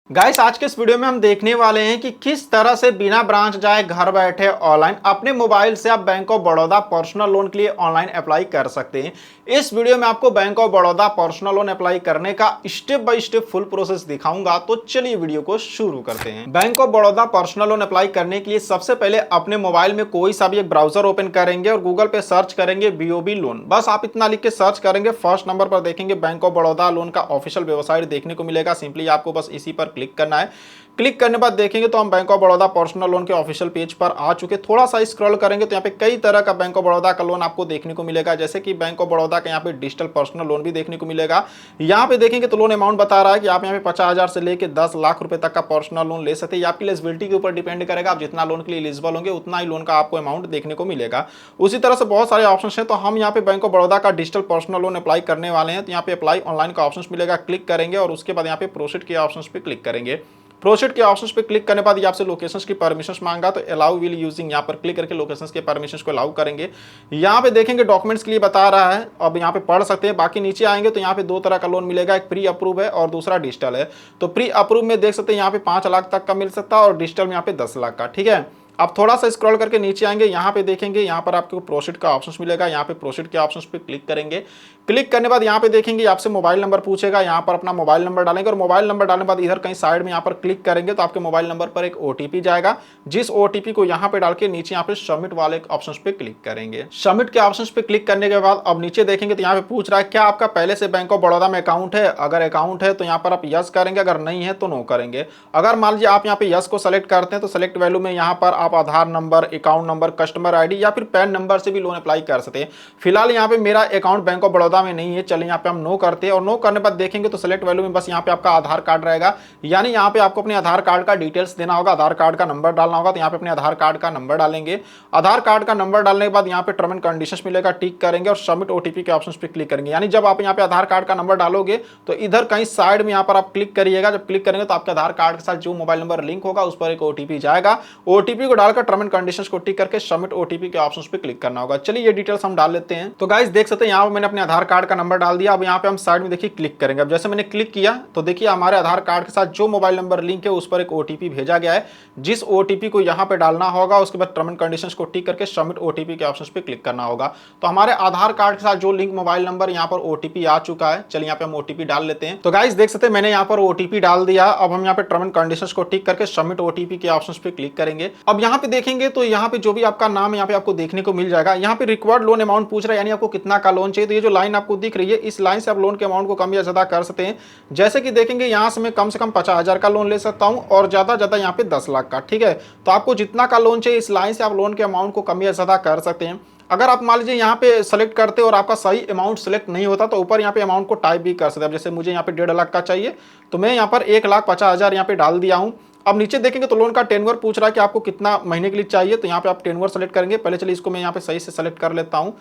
Guys आज के इस वीडियो में हम देखने वाले हैं कि किस तरह से बिना ब्रांच जाए घर बैठे ऑनलाइन अपने मोबाइल से आप bank of Baroda personal loan के लिए ऑनलाइन अप्लाई कर सकते हैं। इस वीडियो में आपको bank of Baroda personal loan apply करने का step by step full process दिखाऊंगा। तो चलिए वीडियो को शुरू करते हैं। Bank of Baroda personal loan apply करने के लिए सबसे पहले अपने मोबाइल में कोई सा भी एक ब्राउजर ओपन करेंगे और गूगल पे सर्च करेंगे बीओबी लोन। बस आप इतना लिख के सर्च करेंगे, फर्स्ट नंबर पर देखेंगे बैंक ऑफ बड़ौदा लोन का ऑफिशियल वेबसाइट देखने को मिलेगा। सिंपली आपको बस इसी पर क्लिक करना है। क्लिक करने के बाद देखेंगे तो हम bank of Baroda personal loan के ऑफिशियल पेज पर आ चुके। थोड़ा सा स्क्रॉल करेंगे तो यहाँ पे कई तरह का बैंक ऑफ बड़ौदा का लोन आपको देखने को मिलेगा, जैसे कि बैंक ऑफ बड़ौदा का यहाँ पे डिजिटल पर्सनल लोन भी देखने को मिलेगा। यहाँ पे देखेंगे तो लोन अमाउंट बता रहा है कि आप यहाँ पे 50,000 से लेकर 10 लाख रुपए तक का पर्सनल लोन ले सकते हैं। आपकी एलिजिबिलिटी के ऊपर डिपेंड करेगा, आप जितना लोन के लिए एलिजिबल होंगे उतना ही लोन का आपको अमाउंट देखने को मिलेगा। उसी तरह से बहुत सारे ऑप्शन है, तो हम यहाँ पे बैंक ऑफ बड़ौदा का डिजिटल पर्सनल लोन अप्लाई करने वाले हैं। तो यहाँ पे अप्लाई ऑनलाइन का ऑप्शन मिलेगा, क्लिक करेंगे और उसके बाद यहाँ पे प्रोसीड के ऑप्शन पे क्लिक करेंगे। प्रोसीड के ऑप्शंस पे क्लिक करने के बाद ये आपसे लोकेशंस की परमिशंस मांगा, तो अलाउ विल यूजिंग यहाँ पर क्लिक करके लोकेशंस के परमिशंस को अलाउ करेंगे। यहाँ पे देखेंगे डॉक्यूमेंट्स के लिए बता रहा है, अब यहाँ पे पढ़ सकते हैं। बाकी नीचे आएंगे तो यहाँ पे दो तरह का लोन मिलेगा, एक प्री अप्रूव है और दूसरा डिजिटल है। तो प्री अप्रूव में देख सकते हैं यहाँ पे 5 लाख तक का मिल सकता है और डिजिटल में यहाँ पे 10 लाख का। ठीक है, अब थोड़ा सा स्क्रॉल करके नीचे आएंगे, यहाँ पे देखेंगे यहाँ पर आपको प्रोसीड का ऑप्शन मिलेगा। यहाँ पे प्रोसीड के ऑप्शन पे क्लिक करेंगे। क्लिक करने के बाद यहाँ पे देखेंगे आपसे मोबाइल नंबर पूछेगा, यहाँ पर अपना मोबाइल नंबर डालेंगे और मोबाइल नंबर डालने के बाद इधर कहीं साइड में यहाँ पर क्लिक करेंगे तो आपके मोबाइल नंबर पर एक ओटीपी जाएगा, जिस ओटीपी को यहाँ पे डाल के नीचे यहाँ पे सबमिट वाले ऑप्शन पे क्लिक करेंगे। सबमिट के ऑप्शन पे क्लिक करने के बाद अब नीचे देखेंगे तो यहाँ पे पूछ रहा है क्या आपका पहले से बैंक ऑफ बड़ौदा में अकाउंट है। अगर अकाउंट है तो यहाँ पर आप यस करेंगे, अगर नहीं है तो नो करेंगे। अगर मान लीजिए आप यहाँ पे यस को सेलेक्ट करते हैं तो सेलेक्ट वैल्यू में यहाँ पर आप Aadhaar number, account number, customer ID या फिर पैन नंबर से भी लोन अप्लाई कर सकते हैं। फिलहाल यहाँ पे मेरा अकाउंट बैंक ऑफ बड़ौदा में नहीं है, चलिए यहाँ पे हम नो करते हैं। और नो करने बाद देखेंगे तो सेलेक्ट वैल्यू में बस यहाँ पे आपका आधार कार्ड रहेगा, यानी यहाँ पे आपको अपने आधार कार्ड का डिटेल्स देना होगा, आधार कार्ड का नंबर डालना होगा। तो यहाँ पे अपने आधार कार्ड का नंबर डालेंगे। आधार कार्ड का नंबर डालने के बाद यहाँ पे टर्म एंड कंडीशंस मिलेगा, टिक करेंगे और सबमिट ओटीपी के ऑप्शन पे क्लिक करेंगे। यानी जब आप यहाँ पे आधार कार्ड का नंबर डालोगे तो इधर कहीं साइड में यहाँ पर आप क्लिक करिएगा। जब क्लिक करेंगे तो आपके आधार कार्ड के साथ जो मोबाइल नंबर लिंक होगा उस पर एक ओटीपी जाएगा। ओटीपी को डालकर टर्म एंड कंडीशंस को टिक करके सबमिट ओटीपी के ऑप्शंस पे क्लिक करना होगा। चलिए ये डिटेल्स हम डाल लेते हैं। तो गाइस देख सकते हैं यहाँ पे मैंने अपने आधार कार्ड का नंबर डाल दिया। अब यहाँ पे हम साइड में देखिए क्लिक करेंगे। अब जैसे मैंने क्लिक किया तो देखिए हमारे आधार कार्ड के साथ जो मोबाइल नंबर लिंक है उस पर एक ओटीपी भेजा गया है, जिस ओटीपी को यहाँ पे डालना होगा। उसके बाद टर्म एंड कंडीशंस को टिक करके सबमिट ओटीपी के ऑप्शंस पे क्लिक करना होगा। तो हमारे आधार कार्ड के साथ जो लिंक मोबाइल नंबर यहाँ पर ओटीपी आ चुका है। चलिए यहाँ पे हम ओटीपी डाल लेते हैं। तो गाइस देख सकते हैं मैंने यहाँ पर ओटीपी डाल दिया। अब हम यहाँ पे टर्म एंड कंडीशंस को टिक करके सबमिट ओटीपी के ऑप्शंस पे क्लिक करेंगे। अब यहाँ पे देखेंगे तो यहाँ पे जो भी आपका नाम यहाँ पे आपको देखने को मिल जाएगा। यहाँ पे रिक्वायर्ड लोन अमाउंट पूछ रहा है, यानी आपको कितना का लोन चाहिए। तो ये जो लाइन आपको दिख रही है, इस लाइन से आप लोन के अमाउंट को कम या ज्यादा कर सकते हैं। जैसे कि देखेंगे यहाँ से मैं कम 50,000 का लोन ले सकता हूँ और ज्यादा ज्यादा यहाँ पे 10 लाख का। ठीक है, तो आपको जितना का लोन चाहिए इस लाइन से आप लोन के अमाउंट को कम या ज्यादा कर सकते हैं। अगर आप मान लीजिए यहाँ पे सेलेक्ट करते और आपका सही अमाउंट सेलेक्ट नहीं होता तो ऊपर यहाँ पे अमाउंट को टाइप भी कर सकते हैं। जैसे मुझे यहाँ पे 1.5 लाख का चाहिए तो मैं यहाँ पर 1,50,000 यहाँ पे डाल दिया हूँ। अब नीचे देखेंगे तो लोन का टेन्योर पूछ रहा है कि आपको कितना महीने के लिए चाहिए। तो यहाँ पे आप टेन्योर सेलेक्ट करेंगे। पहले चलिए इसको मैं यहाँ पे सही से सेलेक्ट कर लेता हूँ।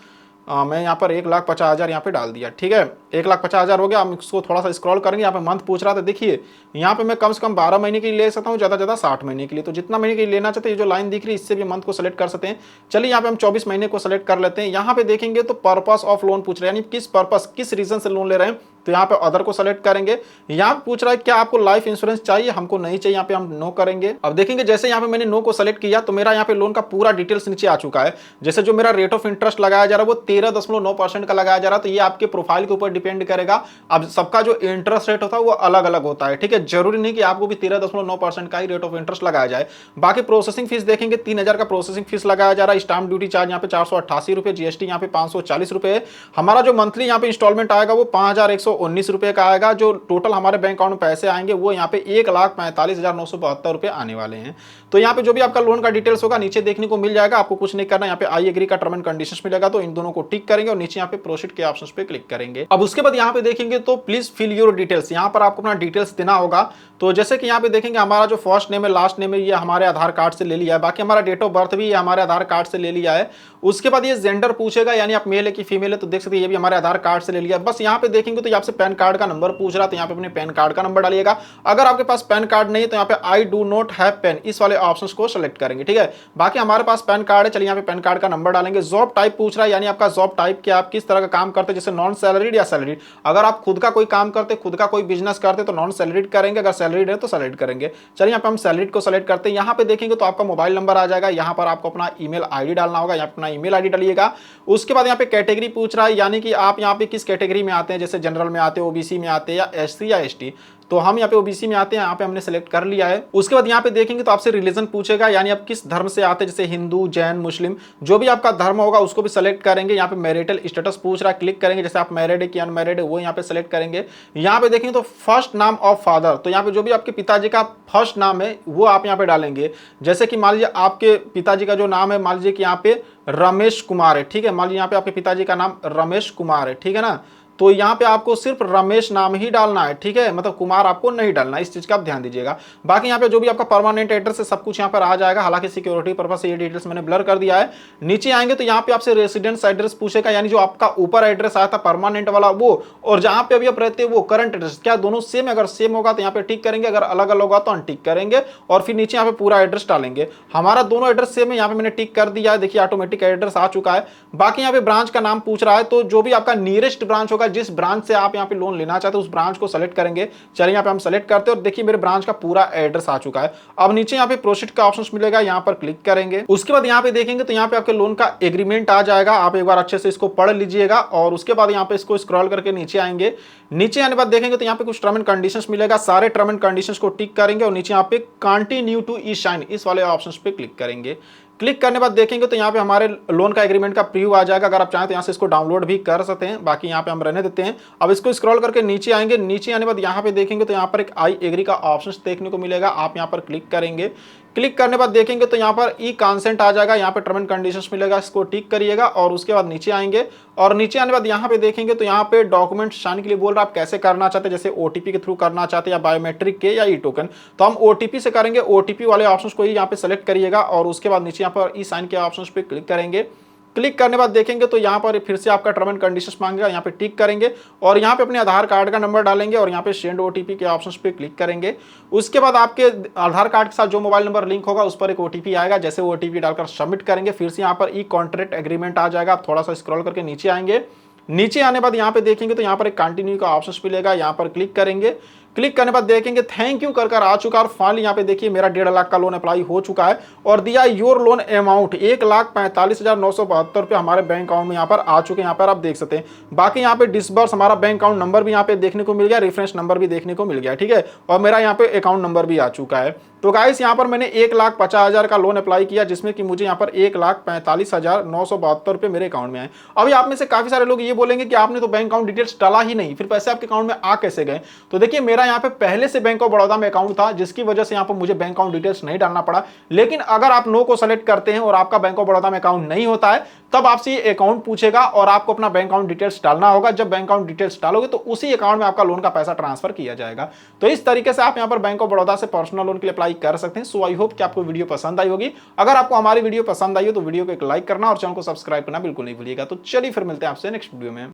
मैं यहाँ पर 1,50,000 यहाँ पे डाल दिया। ठीक है, 1,50,000 हो गया। हम इसको थोड़ा सा स्क्रॉल करेंगे। यहाँ पे मंथ पूछ रहा था, देखिए यहाँ पे मैं कम से कम 12 महीने के लिए ले सकता हूँ, ज़्यादा ज़्यादा 60 महीने के लिए। तो जितना महीने के लिए लेना चाहते हैं, ये जो लाइन दिख रही है इससे भी मंथ को सेलेक्ट कर सकते हैं। चलिए यहाँ पे हम 24 महीने को सेलेक्ट कर लेते हैं। यहाँ पे देखेंगे तो पर्पस ऑफ लोन पूछ रहे हैं, यानी किस पर्पस, किस रीजन से लोन ले रहे हैं। तो यहाँ पे अदर को सेलेक्ट करेंगे। यहाँ पे पूछ रहा है क्या आपको लाइफ इंश्योरेंस चाहिए, हमको नहीं चाहिए, यहाँ पे हम नो करेंगे। अब देखेंगे जैसे यहाँ पे मैंने नो को सेलेक्ट किया तो मेरा यहाँ पे लोन का पूरा डिटेल्स नीचे आ चुका है। जैसे जो मेरा रेट ऑफ इंटरेस्ट लगाया जा रहा है वो 13.9% का लगाया जा रहा है। तो ये आपके प्रोफाइल के ऊपर डिपेंड करेगा। अब सबका जो इंटरेस्ट रेट होता है वो अलग अलग होता है। ठीक है, जरूरी नहीं कि आपको भी 13.9% का ही रेट ऑफ इंटरेस्ट लगाया जाए। बाकी प्रोसेसिंग फीस देखेंगे 3,000 का प्रोसेसिंग फीस लगाया जा रहा है। स्टाम्प ड्यूटी चार्ज यहाँ पे 488 रुपए, जीएसटी यहाँ पे 540 रुपए है। हमारा जो मंथली यहाँ पे इंस्टॉलमेंट आएगा वो 5,119 रुपए का आएगा। जो टोटल हमारे बैंक अकाउंट में पैसे आएंगे वो यहाँ पे 1,45,972 रुपए आने वाले हैं। तो यहाँ पे जो भी आपका लोन का डिटेल्स होगा नीचे देखने को मिल जाएगा। आपको कुछ नहीं करना, यहाँ पे आई एग्री का टर्म एंड कंडीशंस मिलेगा तो इन दोनों को टिक करेंगे और नीचे यहाँ पे प्रोसीड के ऑप्शंस पे क्लिक करेंगे। अब उसके बाद यहाँ पे देखेंगे तो प्लीज फिल योर डिटेल्स, यहाँ पर आपको अपना डिटेल्स देना होगा। तो जैसे कि यहाँ पे देखेंगे हमारा जो फर्स्ट नेम है, लास्ट नेम है, ये हमारे आधार कार्ड से ले लिया है। बाकी हमारा डेट ऑफ बर्थ भी ये हमारे आधार कार्ड से ले लिया है। उसके बाद ये जेंडर पूछेगा, यानी आप मेल है कि फीमेल है। तो देख सकते हैं ये भी हमारे आधार कार्ड से ले लिया है। बस यहाँ पे देखेंगे तो ये आपसे आपसे पैन कार्ड का नंबर पूछ रहा है तो यहाँ पे अपने पैन कार्ड का नंबर डालिएगा। अगर आपके पास पैन कार्ड नहीं है तो यहाँ पे I do not have pen इस वाले ऑप्शन को सेलेक्ट करेंगे, ठीक है। बाकी हमारे पास पैन कार्ड है, चलिए यहाँ पे पैन कार्ड का नंबर डालेंगे। जॉब टाइप पूछ रहा है, यानी आपका जॉब टाइप क्या, आप किस तरह का काम करते हैं, जैसे नॉन सैलरीड या सैलरीड। अगर आप खुद का कोई काम करते, खुद का कोई बिजनेस करते तो नॉन सैलरीड करेंगे, अगर सैलरीड है तो सैलरीड करेंगे। चलिए यहाँ पे हम सैलरीड को सेलेक्ट करते हैं। यहाँ पे देखेंगे तो आपका मोबाइल नंबर आ जाएगा, यहाँ पर आपको अपना ईमेल आईडी डालना होगा, यहाँ पे अपना ईमेल आईडी डालिएगा। उसके बाद यहाँ पे कैटेगरी पूछ रहा है, यानी कि आप यहाँ पे किस कैटेगरी में आते हैं, जैसे जनरल में आते हैं, ओबीसी में आते हैं या एससी या एसटी। तो हम यहाँ पे ओबीसी में आते हैं, यहाँ पे हमने सेलेक्ट कर लिया है। उसके बाद यहाँ पे देखेंगे तो आपसे रिलीजन पूछेगा, यानी आप किस धर्म से आते हैं, जैसे हिंदू, जैन, मुस्लिम, जो भी आपका धर्म होगा उसको भी सेलेक्ट करेंगे। यहाँ पे मैरिटल स्टेटस पूछ रहा है, क्लिक करेंगे, जैसे आप मैरिड है कि अनमैरिड है वो यहाँ पे सेलेक्ट करेंगे। यहाँ पे देखेंगे तो फर्स्ट नाम ऑफ फादर, तो यहाँ पे जो भी आपके पिताजी का फर्स्ट नाम है वो आप यहाँ पे डालेंगे। जैसे कि मान लीजिए आपके पिताजी का जो नाम है, मान लीजिए कि यहाँ पे रमेश कुमार है, ठीक है। मान लीजिए यहाँ पे आपके पिताजी का नाम रमेश कुमार है, ठीक है ना। तो यहाँ पे आपको सिर्फ रमेश नाम ही डालना है, ठीक है, मतलब कुमार आपको नहीं डालना, इस चीज का आप ध्यान दीजिएगा। बाकी यहाँ पे जो भी आपका परमानेंट एड्रेस है सब कुछ यहाँ पर आ जाएगा, हालांकि सिक्योरिटी पर्पस से ये डिटेल्स मैंने ब्लर कर दिया है। नीचे आएंगे तो यहाँ पे आपसे रेसिडेंस एड्रेस पूछेगा, यानी जो आपका ऊपर एड्रेस आया था परमानेंट वाला वो, और जहाँ पे अभी आप रहते हैं वो करंट एड्रेस, क्या दोनों सेम? अगर सेम होगा तो यहाँ पे टिक करेंगे, अगर अलग अलग होगा तो अनटिक करेंगे, और फिर नीचे यहाँ पे पूरा एड्रेस डालेंगे। हमारा दोनों एड्रेस सेम है, यहाँ पे मैंने टिक कर दिया है, देखिए ऑटोमेटिक एड्रेस आ चुका है। बाकी यहाँ पे ब्रांच का नाम पूछ रहा है, तो जो भी आपका नियरेस्ट ब्रांच होगा, जिस ब्रांच से आप यहाँ पे लोन लेना चाहते हैं उस ब्रांच को सेलेक्ट करेंगे। चलिए यहाँ पे हम सेलेक्ट करते हैं और देखिए मेरे ब्रांच का पूरा एड्रेस आ चुका है। अब नीचे यहाँ पे प्रोसीड का ऑप्शन मिलेगा, यहाँ पर क्लिक करेंगे। उसके बाद यहाँ पे देखेंगे तो यहाँ पे आपके लोन का एग्रीमेंट आ जाएगा, आप एक बार अच्छे से इसको पढ़ लीजिएगा। और उसके बाद यहाँ पे इसको स्क्रॉल करके नीचे आएंगे। नीचे आने बाद देखेंगे तो यहाँ पे कुछ टर्म एंड कंडीशंस मिलेगा, सारे टर्म एंड कंडीशंस को टिक करेंगे और नीचे यहाँ पे कंटिन्यू टू ई साइन इस वाले ऑप्शन पे क्लिक करेंगे। क्लिक करने बाद देखेंगे तो यहाँ पे हमारे लोन का एग्रीमेंट का प्रीव्यू आ जाएगा, अगर आप चाहें तो यहाँ से इसको डाउनलोड भी कर सकते हैं, बाकी यहाँ पे हम रहने देते हैं। अब इसको स्क्रॉल करके नीचे आएंगे, नीचे आने बाद यहाँ पे देखेंगे तो यहाँ पर एक आई एग्री का ऑप्शन देखने को मिलेगा, आप यहाँ पर क्लिक करेंगे। क्लिक करने बाद देखेंगे तो यहाँ पर ई कंसेंट आ जाएगा, यहाँ पे टर्म एंड कंडीशंस मिलेगा, इसको टिक करिएगा और उसके बाद नीचे आएंगे। और नीचे आने बाद यहाँ पे देखेंगे तो यहाँ पे डॉक्यूमेंट साइन के लिए बोल रहा है, आप कैसे करना चाहते हैं, जैसे ओटीपी के थ्रू करना चाहते हैं या बायोमेट्रिक के या ई टोकन, तो हम ओटीपी से करेंगे। ओटीपी वाले ऑप्शंस को ही यहाँ पे सेलेक्ट करिएगा और उसके बाद नीचे यहाँ पर ई साइन के ऑप्शंस पे क्लिक करेंगे। क्लिक करने बाद देखेंगे तो यहाँ पर फिर से आपका टर्म एंड कंडीशंस मांगेगा, यहाँ पे टिक करेंगे और यहाँ पे अपने आधार कार्ड का नंबर डालेंगे और यहाँ पे सेंड ओटीपी के ऑप्शंस पे क्लिक करेंगे। उसके बाद आपके आधार कार्ड के साथ जो मोबाइल नंबर लिंक होगा उस पर एक ओटीपी आएगा, जैसे ओटीपी डालकर सबमिट करेंगे फिर से यहाँ पर ई कॉन्ट्रैक्ट एग्रीमेंट आ जाएगा। आप थोड़ा सा स्क्रॉल करके नीचे आएंगे, नीचे आने बाद यहाँ पे देखेंगे तो यहाँ पर एक कंटिन्यू का ऑप्शन मिलेगा, यहाँ पर क्लिक करेंगे। क्लिक करने बाद देखेंगे थैंक यू कर आ चुका और फाइनली यहाँ पे देखिए मेरा 1.5 लाख का लोन अप्लाई हो चुका है और दिया योर लोन अमाउंट 1,45,972 रुपये हमारे बैंक अकाउंट में यहाँ पर आ चुके हैं। यहाँ पर आप देख सकते हैं। बाकी यहाँ पे डिसबर्स हमारा बैंक अकाउंट नंबर भी यहाँ पे देखने को मिल गया, रेफरेंस नंबर भी देखने को मिल गया, ठीक है, और मेरा यहाँ पे अकाउंट नंबर भी आ चुका है। तो गाइस यहाँ पर मैंने 1,50,000 का लोन अप्लाई किया, जिसमें कि मुझे यहाँ पर 1,45,972 रुपये मेरे अकाउंट में आए। अभी आप में से काफी सारे लोग ये बोलेंगे कि आपने तो बैंक अकाउंट डिटेल्स डाला ही नहीं, फिर पैसे आपके अकाउंट में आ कैसे गए? तो देखिए मेरा यहाँ पे पहले से बैंक ऑफ बड़ौदा में अकाउंट था, जिसकी वजह से यहाँ पर मुझे बैंक अकाउंट डिटेल्स नहीं डालना पड़ा। लेकिन अगर आप नो को सेलेक्ट करते हैं और आपका बैंक ऑफ बड़ौदा में अकाउंट नहीं होता है, तब आपसे ये अकाउंट पूछेगा और आपको अपना बैंक अकाउंट डिटेल्स डालना होगा। जब बैंक अकाउंट डिटेल्स डालोगे तो उसी अकाउंट में आपका लोन का पैसा ट्रांसफर किया जाएगा। तो इस तरीके से आप यहाँ पर बैंक ऑफ बड़ौदा से पर्सनल लोन के लिए अप्लाई कर सकते हैं। सो आई होप कि आपको वीडियो पसंद आई होगी। अगर आपको हमारी वीडियो पसंद आई हो तो वीडियो को एक लाइक करना और चैनल को सब्सक्राइब करना बिल्कुल नहीं भूलिएगा। तो चलिए फिर मिलते हैं आपसे नेक्स्ट वीडियो में।